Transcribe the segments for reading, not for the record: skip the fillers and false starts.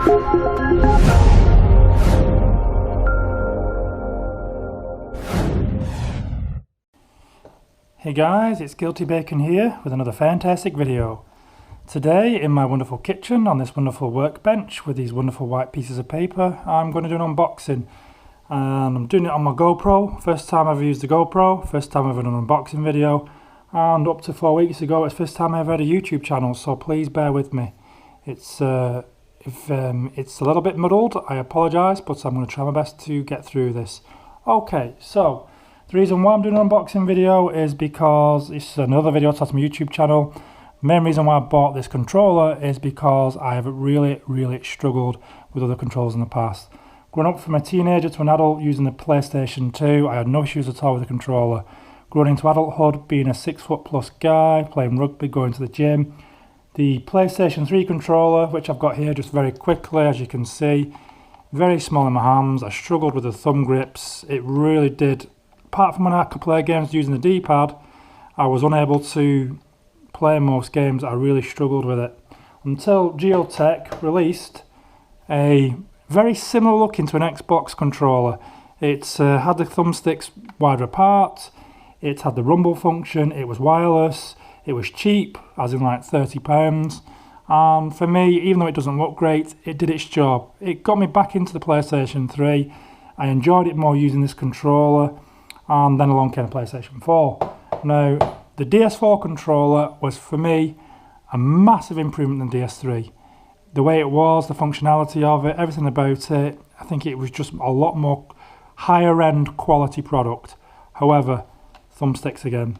Hey guys, it's Guilty Bacon here with another fantastic video. Today in my wonderful kitchen on this wonderful workbench with these wonderful white pieces of paper, I'm going to do an unboxing. And I'm doing it on my GoPro. First time I've used the GoPro, first time I've done an unboxing video, and up to 4 weeks ago it's the first time I ever had a YouTube channel, so please bear with me. It's if it's a little bit muddled, I apologise, but I'm going to try my best to get through this. Okay, so the reason why I'm doing an unboxing video is because it's another video to my YouTube channel. The main reason why I bought this controller is because I have really struggled with other controllers in the past. Growing up from a teenager to an adult using the PlayStation 2, I had no issues at all with the controller. Growing into adulthood, being a 6'+ guy, playing rugby, going to the gym, the PlayStation 3 controller, which I've got here just very quickly, as you can see, very small in my hands. I struggled with the thumb grips. It really did. Apart from when I could play games using the D-pad, I was unable to play most games. I really struggled with it. Until Geotech released a very similar looking to an Xbox controller. It's had the thumbsticks wider apart, it had the rumble function, it was wireless, it was cheap, as in like £30. And for me, even though it doesn't look great, it did its job. It got me back into the PlayStation 3. I enjoyed it more using this controller. And then along came the PlayStation 4. Now, the DS4 controller was for me a massive improvement than DS3. The way it was, the functionality of it, everything about it, I think it was just a lot more higher end quality product. However, thumbsticks again,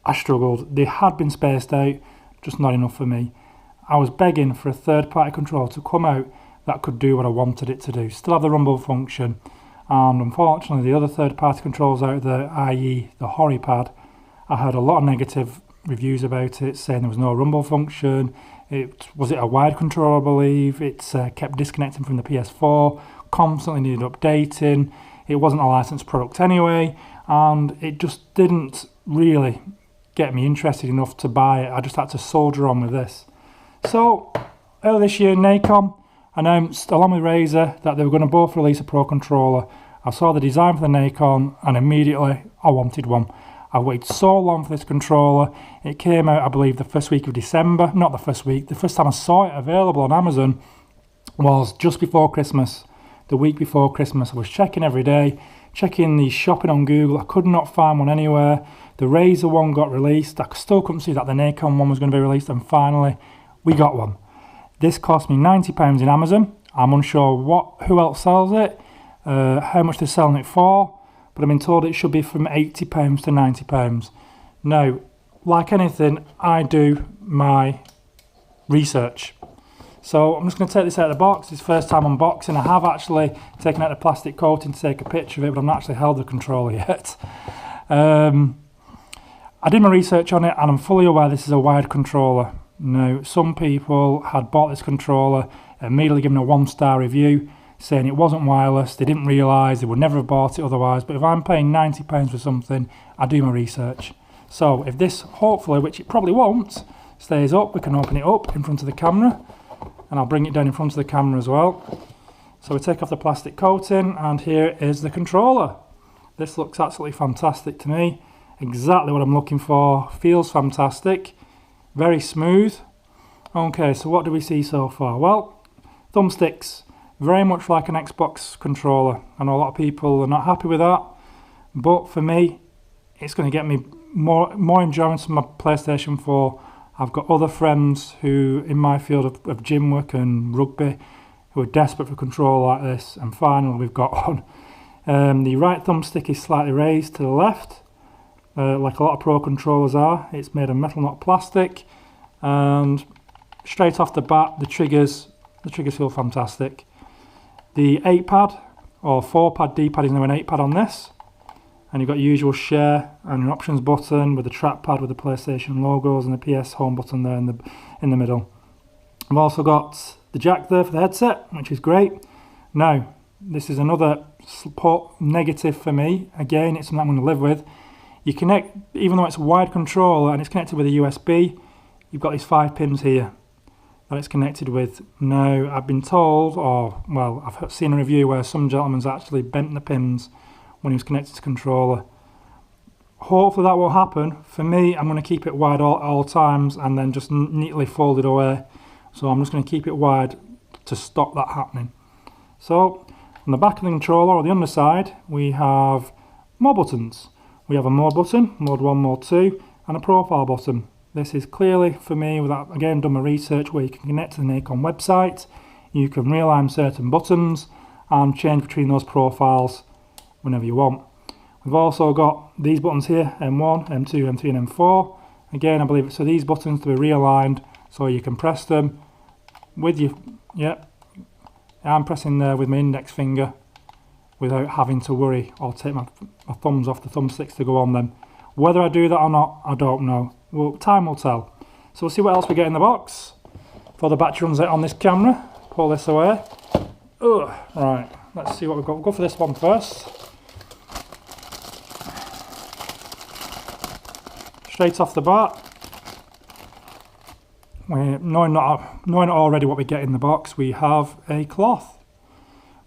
I struggled. They had been spaced out, just not enough for me. I was begging for a third party controller to come out that could do what I wanted it to do. Still have the rumble function. And unfortunately the other third-party controls out there, i.e. the HoriPad, I heard a lot of negative reviews about it, saying there was no rumble function. Was it a wired controller, I believe? It kept disconnecting from the PS4, constantly needed updating. It wasn't a licensed product anyway, and it just didn't really get me interested enough to buy it. I just had to soldier on with this. So earlier this year, Nacon announced, along with Razer, that they were going to both release a Pro controller. I saw the design for the Nacon and immediately I wanted one. I waited so long for this controller. It came out, I believe, the first week of December. Not the first week. The first time I saw it available on Amazon was just before Christmas. The week before Christmas. I was checking every day, checking the shopping on Google. I could not find one anywhere. The Razer one got released. I still couldn't see that the Nacon one was going to be released, and finally we got one. This cost me £90 in Amazon. I'm unsure who else sells it, how much they're selling it for, but I've been told it should be from £80 to £90. Now, like anything, I do my research. So I'm just going to take this out of the box. It's first time unboxing. I have actually taken out the plastic coating to take a picture of it, but I've not actually held the controller yet. I did my research on it, and I'm fully aware this is a wired controller. Now, some people had bought this controller, immediately given a 1-star review, saying it wasn't wireless, they didn't realise, they would never have bought it otherwise. But if I'm paying £90 for something, I do my research. So if this, hopefully, which it probably won't, stays up, we can open it up in front of the camera, and I'll bring it down in front of the camera as well. So we take off the plastic coating, and here is the controller. This looks absolutely fantastic to me, exactly what I'm looking for, feels fantastic. Very smooth. Okay, so what do we see so far? Well, thumbsticks, very much like an Xbox controller. I know a lot of people are not happy with that, but for me, it's going to get me more enjoyment from my PlayStation 4. I've got other friends who, in my field of gym work and rugby, who are desperate for a controller like this, and finally we've got one. The right thumbstick is slightly raised to the left. Like a lot of Pro controllers are. It's made of metal, not plastic, and straight off the bat, the triggers feel fantastic. The 8-pad or 4-pad D-pad is now an 8-pad on this, and you've got your usual share and your options button with the trackpad with the PlayStation logos and the PS home button there in the middle. I've also got the jack there for the headset, which is great. Now, this is another negative for me. Again, it's something I'm going to live with. You connect, even though it's a wired controller and it's connected with a USB, you've got these 5 pins here. that it's connected with. Now, I've been told, or well, I've seen a review where some gentleman's actually bent the pins when he was connected to the controller. Hopefully that won't happen. For me, I'm going to keep it wide all times and then just neatly fold it away. So I'm just going to keep it wide to stop that happening. So on the back of the controller, or the underside, we have more buttons. We have a more button, mode 1, mode 2, and a profile button. This is clearly, for me, without again done my research, where you can connect to the Nacon website, you can realign certain buttons and change between those profiles whenever you want. We've also got these buttons here, M1, M2, M3 and M4. Again, I believe it's for these buttons to be realigned, so you can press them with your, I'm pressing there with my index finger without having to worry or take my thumbs off the thumbsticks to go on them. Whether I do that or not, I don't know. Well, time will tell. So we'll see what else we get in the box. Before the battery runs out on this camera, pull this away. Ugh, right, let's see what we've got. We'll go for this one first. Straight off the bat, knowing already what we get in the box, we have a cloth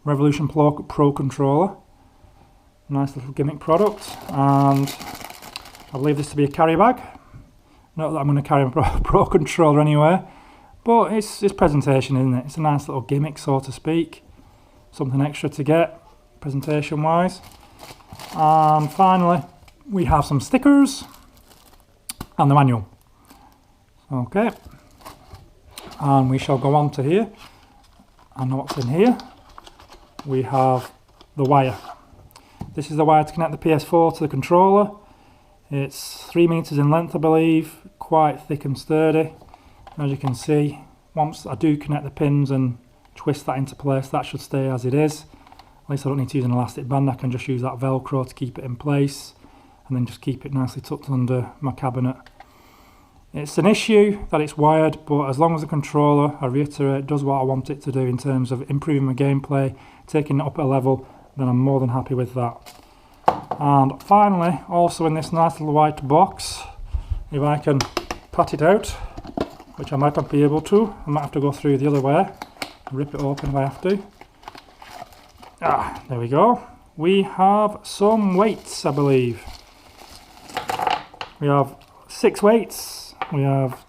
Revolution Pro controller. Nice little gimmick product, and I believe this to be a carry bag. Not that I'm going to carry a Pro controller anywhere, but it's presentation, isn't it? It's a nice little gimmick, so to speak. Something extra to get, presentation-wise. And finally, we have some stickers and the manual. Okay. And we shall go on to here. I know what's in here. We have the wire. This is the wire to connect the PS4 to the controller. It's 3 meters in length, I believe, quite thick and sturdy. As you can see, once I do connect the pins and twist that into place, that should stay as it is. At least I don't need to use an elastic band, I can just use that Velcro to keep it in place and then just keep it nicely tucked under my cabinet. It's an issue that it's wired, but as long as the controller, I reiterate, does what I want it to do in terms of improving my gameplay, taking it up a level, then I'm more than happy with that. And finally, also in this nice little white box, if I can pat it out, which I might not be able to, I might have to go through the other way, rip it open if I have to. Ah, there we go. We have some weights, I believe. We have 6 weights. We have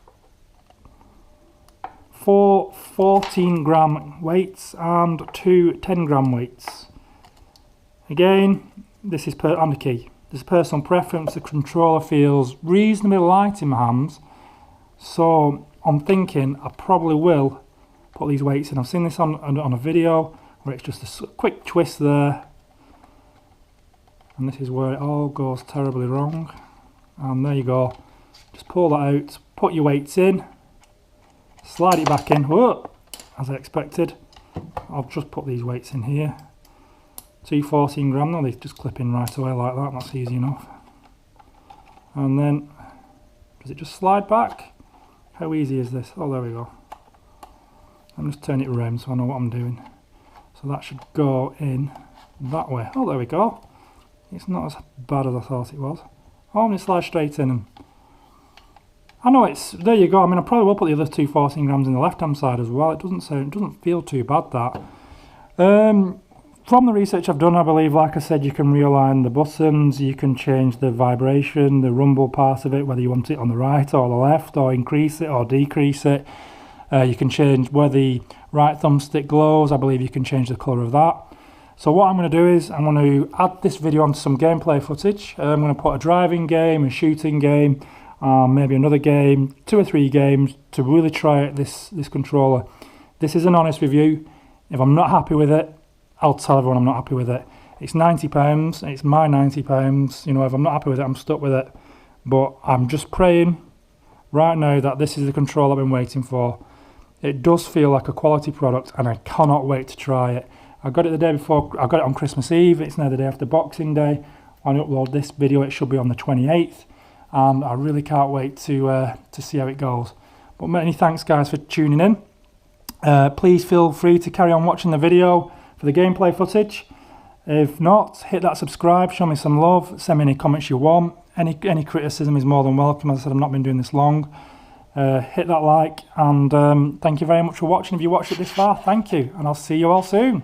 4 14-gram weights and 2 10-gram weights. Again, this is on the key. This is personal preference. The controller feels reasonably light in my hands, so I'm thinking I probably will put these weights in. I've seen this on a video where it's just a quick twist there, and this is where it all goes terribly wrong. And there you go. Just pull that out, put your weights in, slide it back in. Whoa, as I expected. I'll just put these weights in here. 2 14-gram, no, they just clip in right away like that, that's easy enough. And then, does it just slide back? How easy is this? Oh, there we go. I'm just turning it around so I know what I'm doing. So that should go in that way. Oh, there we go. It's not as bad as I thought it was. Oh, and it slides straight in. And I know it's, there you go. I mean, I probably will put the other 2 14-grams in the left-hand side as well. It doesn't feel too bad, that. From the research I've done, I believe, like I said, you can realign the buttons, you can change the vibration, the rumble part of it, whether you want it on the right or the left, or increase it or decrease it. You can change where the right thumbstick glows. I believe you can change the colour of that. So what I'm going to do is I'm going to add this video onto some gameplay footage. I'm going to put a driving game, a shooting game, maybe another game, 2 or 3 games to really try out this controller. This is an honest review. If I'm not happy with it, I'll tell everyone I'm not happy with it. It's £90, it's my £90, you know, if I'm not happy with it, I'm stuck with it. But I'm just praying right now that this is the controller I've been waiting for. It does feel like a quality product and I cannot wait to try it. I got it the day before, I got it on Christmas Eve, it's now the day after Boxing Day. When I upload this video, it should be on the 28th. And I really can't wait to see how it goes. But many thanks guys for tuning in. Please feel free to carry on watching the video for the gameplay footage. If not, hit that subscribe, show me some love, send me any comments you want. Any criticism is more than welcome. As I said, I've not been doing this long. hit that like, and thank you very much for watching. If you watched it this far, thank you, and I'll see you all soon.